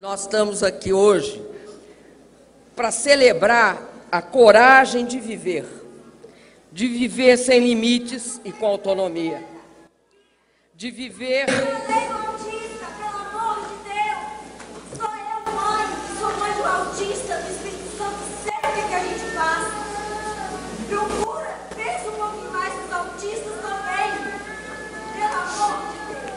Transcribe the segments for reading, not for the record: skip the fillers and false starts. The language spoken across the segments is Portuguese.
Nós estamos aqui hoje para celebrar a coragem de viver sem limites e com autonomia, de viver... Eu tenho autista, pelo amor de Deus! Sou eu, mãe, sou mãe do autista, do Espírito Santo, sei o que a gente faz. Procura, pensa um pouquinho mais nos autistas também, pelo amor de Deus!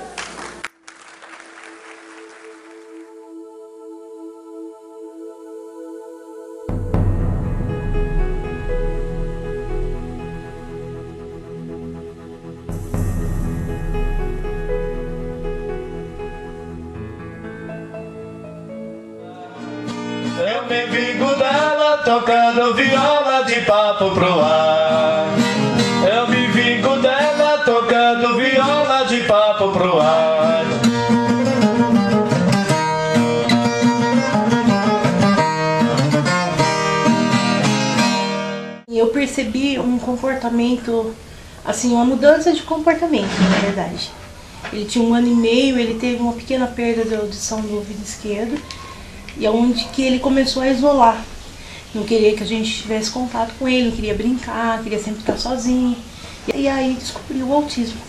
Eu me vingo dela tocando viola de papo pro ar. Eu me vingo dela tocando viola de papo pro ar. Eu percebi um comportamento, assim, uma mudança de comportamento, na verdade. Ele tinha 1 ano e meio, ele teve uma pequena perda de audição do ouvido esquerdo. E é onde que ele começou a isolar. Não queria que a gente tivesse contato com ele, não queria brincar, queria sempre estar sozinho. E aí descobriu o autismo.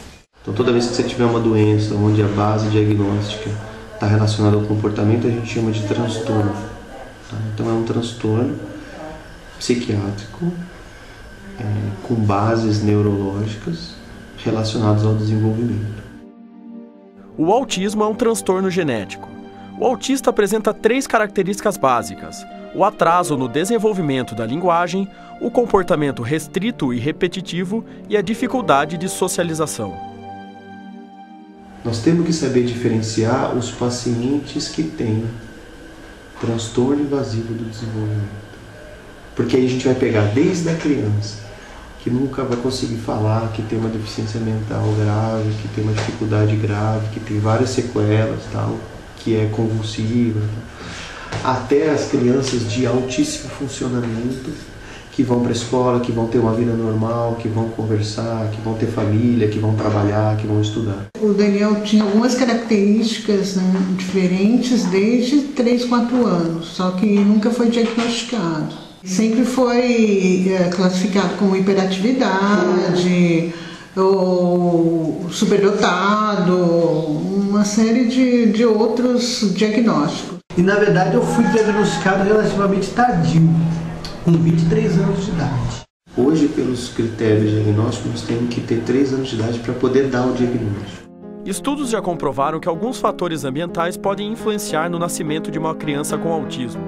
Então toda vez que você tiver uma doença onde a base diagnóstica está relacionada ao comportamento, a gente chama de transtorno. Tá? Então é um transtorno psiquiátrico com bases neurológicas relacionadas ao desenvolvimento. O autismo é um transtorno genético. O autista apresenta 3 características básicas: o atraso no desenvolvimento da linguagem, o comportamento restrito e repetitivo e a dificuldade de socialização. Nós temos que saber diferenciar os pacientes que têm transtorno invasivo do desenvolvimento. Porque aí a gente vai pegar desde a criança, que nunca vai conseguir falar, que tem uma deficiência mental grave, que tem uma dificuldade grave, que tem várias sequelas, tal, que é convulsiva, até as crianças de altíssimo funcionamento, que vão para a escola, que vão ter uma vida normal, que vão conversar, que vão ter família, que vão trabalhar, que vão estudar. O Daniel tinha algumas características, né, diferentes desde 3, 4 anos, só que nunca foi diagnosticado. Sempre foi classificado como hiperatividade, ou superdotado, uma série de outros diagnósticos. E na verdade eu fui diagnosticado relativamente tardio, com 23 anos de idade. Hoje, pelos critérios diagnósticos, nós temos que ter 3 anos de idade para poder dar o diagnóstico. Estudos já comprovaram que alguns fatores ambientais podem influenciar no nascimento de uma criança com autismo.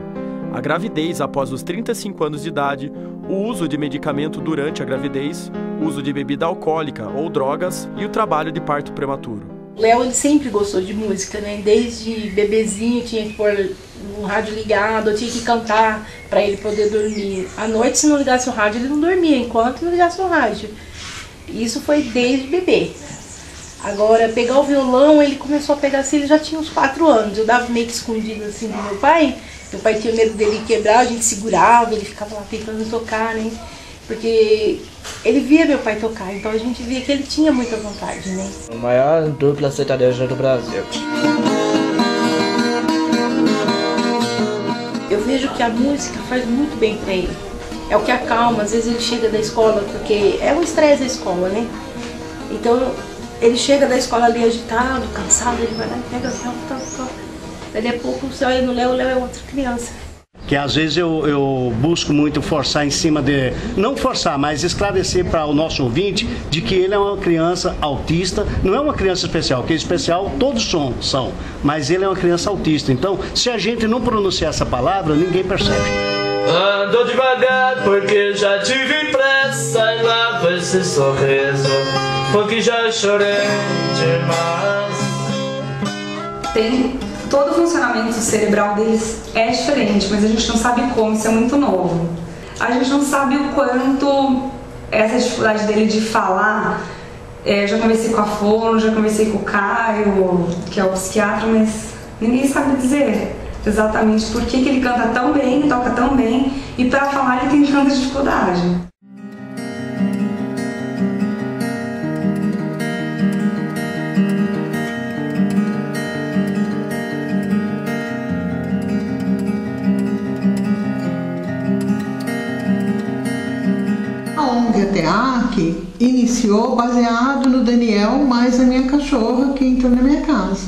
A gravidez após os 35 anos de idade, o uso de medicamento durante a gravidez, o uso de bebida alcoólica ou drogas e o trabalho de parto prematuro. O Léo, ele sempre gostou de música, né? Desde bebezinho tinha que pôr o rádio ligado, eu tinha que cantar para ele poder dormir. À noite, se não ligasse o rádio, ele não dormia enquanto não ligasse o rádio. Isso foi desde bebê. Agora, pegar o violão, ele começou a pegar assim, ele já tinha uns 4 anos. Eu dava meio que escondido assim do meu pai. Meu pai tinha medo dele quebrar, a gente segurava, ele ficava lá tentando tocar, né? Porque ele via meu pai tocar, então a gente via que ele tinha muita vontade, né? A maior dupla sertaneja do Brasil. Eu vejo que a música faz muito bem pra ele. É o que acalma, às vezes ele chega da escola, porque é um estresse da escola, né? Então, ele chega da escola ali agitado, cansado, ele vai lá e pega o violão, toca. Daí a pouco você olha no Léo, o Léo é outra criança. Que às vezes eu busco muito forçar em cima de... Não forçar, mas esclarecer para o nosso ouvinte de que ele é uma criança autista, não é uma criança especial, porque especial todos são, mas ele é uma criança autista. Então, se a gente não pronunciar essa palavra, ninguém percebe. Ando devagar porque já tive pressa e lavo esse sorriso, porque já chorei demais. Tem... Todo o funcionamento cerebral deles é diferente, mas a gente não sabe como, isso é muito novo. A gente não sabe o quanto essa dificuldade dele de falar, já conversei com a Fono, já conversei com o Caio, que é o psiquiatra, mas ninguém sabe dizer exatamente por que ele canta tão bem, toca tão bem, e para falar ele tem tanta dificuldade. fazia TEAC iniciou baseado no Daniel mais a minha cachorra que entrou na minha casa,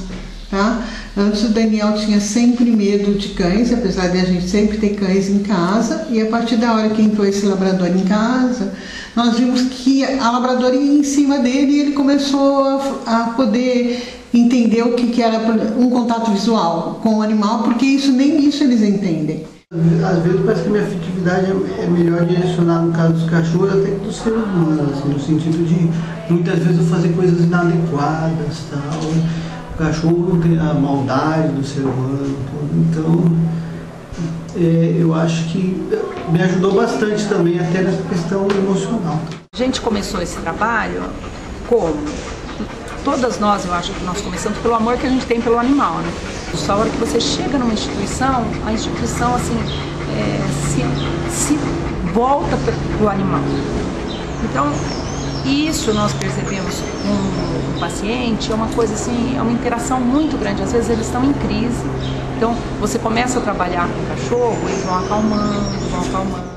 tá? Antes o Daniel tinha sempre medo de cães, apesar de a gente sempre ter cães em casa, e a partir da hora que entrou esse labrador em casa, nós vimos que a labrador ia em cima dele e ele começou a poder entender o que era um contato visual com o animal, porque nem isso eles entendem. Às vezes parece que minha afetividade é melhor direcionada no caso dos cachorros até que dos seres humanos, assim, no sentido de muitas vezes eu fazer coisas inadequadas, tal. O cachorro tem a maldade do ser humano, tudo. Então eu acho que me ajudou bastante também até nessa questão emocional. A gente começou esse trabalho como? Todas nós, eu acho que nós começamos pelo amor que a gente tem pelo animal, né? Só a hora que você chega numa instituição, a instituição assim se volta para o animal. Então, isso nós percebemos com o paciente, é uma coisa assim, é uma interação muito grande. Às vezes eles estão em crise, então você começa a trabalhar com o cachorro, eles vão acalmando.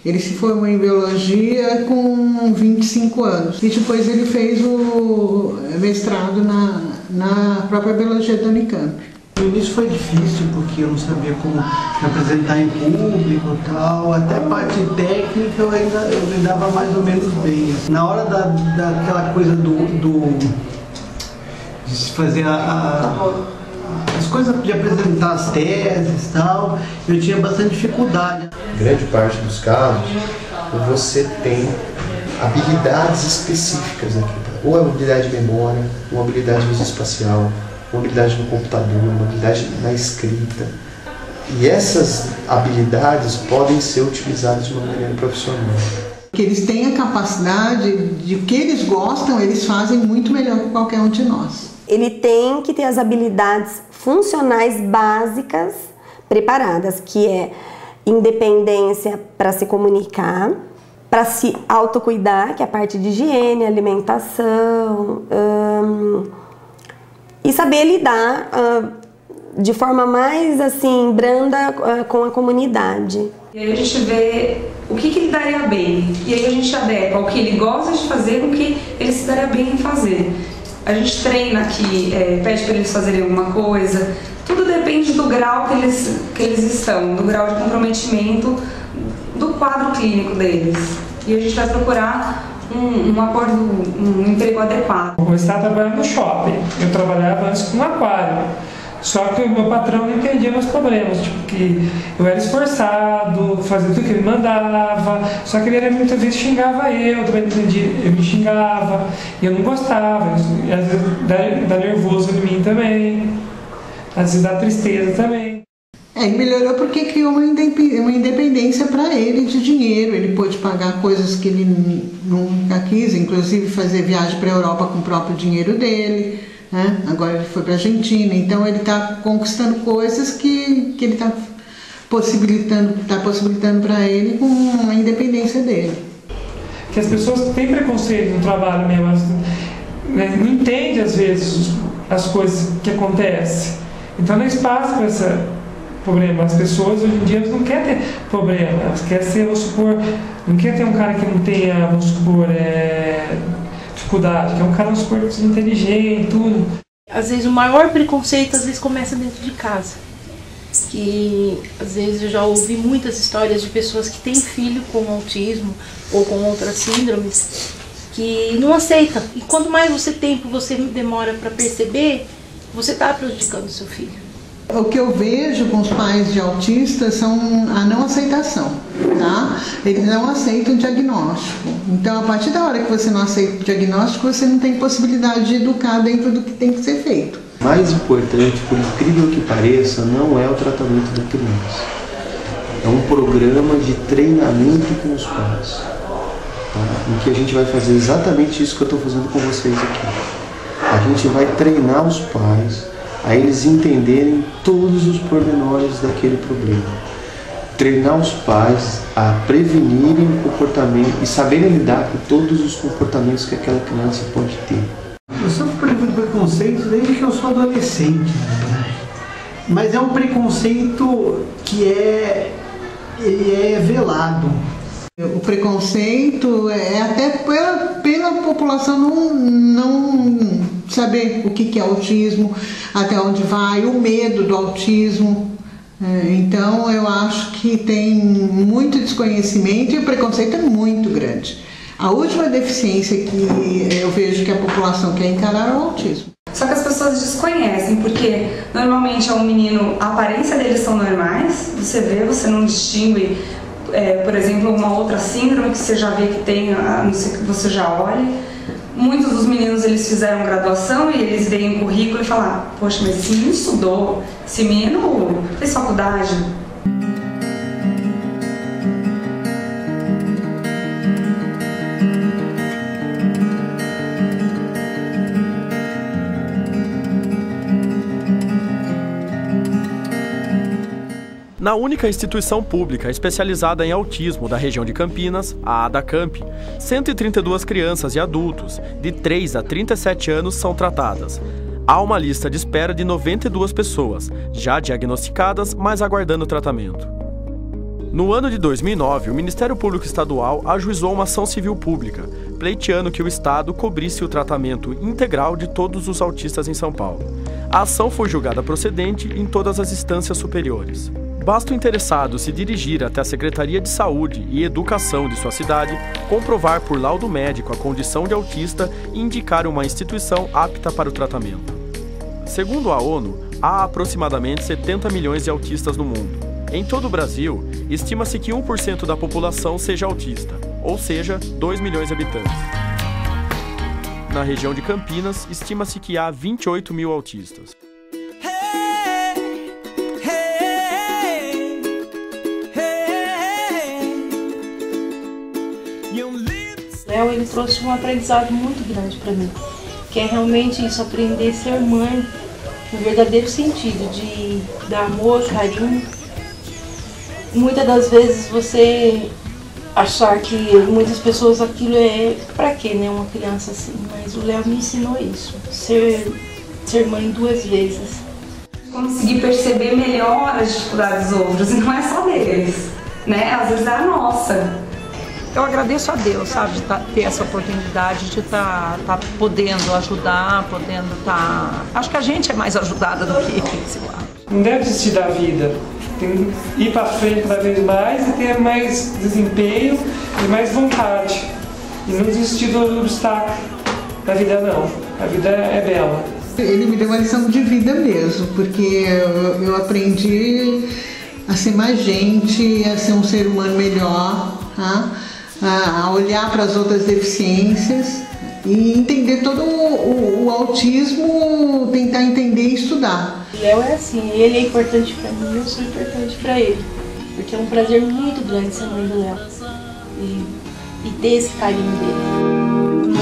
Ele se formou em biologia com 25 anos e depois ele fez o mestrado na própria biologia da Unicamp. No início foi difícil porque eu não sabia como me apresentar em público e tal, até a parte técnica eu lidava mais ou menos bem. Na hora daquela coisa de se fazer as coisas de apresentar as teses e tal, eu tinha bastante dificuldade. Grande parte dos casos, você tem habilidades específicas aqui, ou habilidade de memória, ou habilidade visoespacial, uma habilidade no computador, uma habilidade na escrita. E essas habilidades podem ser utilizadas de uma maneira profissional. Que eles têm a capacidade de que eles gostam, eles fazem muito melhor que qualquer um de nós. Ele tem que ter as habilidades funcionais básicas preparadas, que é independência para se comunicar, para se autocuidar, que é a parte de higiene, alimentação, e saber lidar de forma mais assim branda com a comunidade. E aí a gente vê o que ele daria bem, e aí a gente adequa o que ele gosta de fazer com o que ele se daria bem em fazer. A gente treina aqui, pede para eles fazerem alguma coisa, tudo depende do grau que eles estão, do grau de comprometimento do quadro clínico deles. E a gente vai procurar um emprego adequado. Eu comecei a trabalhar no shopping, eu trabalhava antes com um aquário. Só que o meu patrão não entendia meus problemas, tipo, que eu era esforçado, fazia tudo que ele mandava, só que ele muitas vezes xingava eu também não entendia, eu me xingava, e eu não gostava, e às vezes dá nervoso em mim também, às vezes dá tristeza também. Ele melhorou porque criou uma independência para ele de dinheiro, ele pôde pagar coisas que ele nunca quis, inclusive fazer viagem para a Europa com o próprio dinheiro dele. Agora ele foi para a Argentina, então ele está conquistando coisas que ele está possibilitando para ele com a independência dele. Que as pessoas têm preconceito no trabalho mesmo, não entendem às vezes as coisas que acontecem, então não há espaço para esse problema. As pessoas hoje em dia não querem ter problema, elas querem ser, vamos supor, não quer ter um cara que não tenha, vamos supor, dificuldade, que é um cara inteligente, tudo. Às vezes o maior preconceito às vezes começa dentro de casa. Que às vezes eu já ouvi muitas histórias de pessoas que têm filho com autismo ou com outras síndromes que não aceitam. E quanto mais tempo você demora para perceber, você está prejudicando o seu filho. O que eu vejo com os pais de autistas são a não aceitação, tá? Eles não aceitam o diagnóstico. Então, a partir da hora que você não aceita o diagnóstico, você não tem possibilidade de educar dentro do que tem que ser feito. Mais importante, por incrível que pareça, não é o tratamento da criança. É um programa de treinamento com os pais, tá? Em que a gente vai fazer exatamente isso que eu estou fazendo com vocês aqui. A gente vai treinar os pais a eles entenderem todos os pormenores daquele problema. treinar os pais a prevenirem o comportamento e saberem lidar com todos os comportamentos que aquela criança pode ter. Eu sofro preconceito desde que eu sou adolescente, na verdade. Mas é um preconceito que ele é velado. O preconceito é até pela população não saber o que é autismo, até onde vai, o medo do autismo. Então eu acho que tem muito desconhecimento e o preconceito é muito grande. A última deficiência que eu vejo que a população quer encarar é o autismo. Só que as pessoas desconhecem, porque normalmente é um menino, a aparência deles são normais, você vê, você não distingue, por exemplo, uma outra síndrome que você já vê que tem, a não ser que você já olhe. Muitos dos meninos, eles fizeram graduação e eles veem o currículo e falam, poxa, mas esse menino estudou, esse menino fez faculdade. Na única instituição pública especializada em autismo da região de Campinas, a ADACamp, 132 crianças e adultos de 3 a 37 anos são tratadas. Há uma lista de espera de 92 pessoas, já diagnosticadas, mas aguardando tratamento. No ano de 2009, o Ministério Público Estadual ajuizou uma ação civil pública, pleiteando que o Estado cobrisse o tratamento integral de todos os autistas em São Paulo. A ação foi julgada procedente em todas as instâncias superiores. Basta o interessado se dirigir até a Secretaria de Saúde e Educação de sua cidade, comprovar por laudo médico a condição de autista e indicar uma instituição apta para o tratamento. Segundo a ONU, há aproximadamente 70 milhões de autistas no mundo. Em todo o Brasil, estima-se que 1% da população seja autista, ou seja, 2 milhões de habitantes. Na região de Campinas, estima-se que há 28 mil autistas. Ele trouxe um aprendizado muito grande para mim, que é realmente isso, aprender a ser mãe no verdadeiro sentido, de dar amor, carinho. Muitas das vezes você achar que muitas pessoas aquilo é pra quê, né, uma criança assim, mas o Léo me ensinou isso, ser mãe 2 vezes. Conseguir perceber melhor as dificuldades dos outros, e não é só deles, né, às vezes é a nossa. Eu agradeço a Deus, sabe, de ter essa oportunidade de estar podendo ajudar, Acho que a gente é mais ajudada do que eles, eu acho. Não deve desistir da vida. Tem que ir para frente cada vez mais e ter mais desempenho e mais vontade. E não desistir do obstáculo da vida, não. A vida é bela. Ele me deu uma lição de vida mesmo, porque eu aprendi a ser mais gente, a ser um ser humano melhor, tá? A olhar para as outras deficiências e entender todo o autismo, tentar entender e estudar. O Léo é assim, ele é importante para mim, eu sou importante para ele, porque é um prazer muito grande ser mãe do Léo e ter esse carinho dele.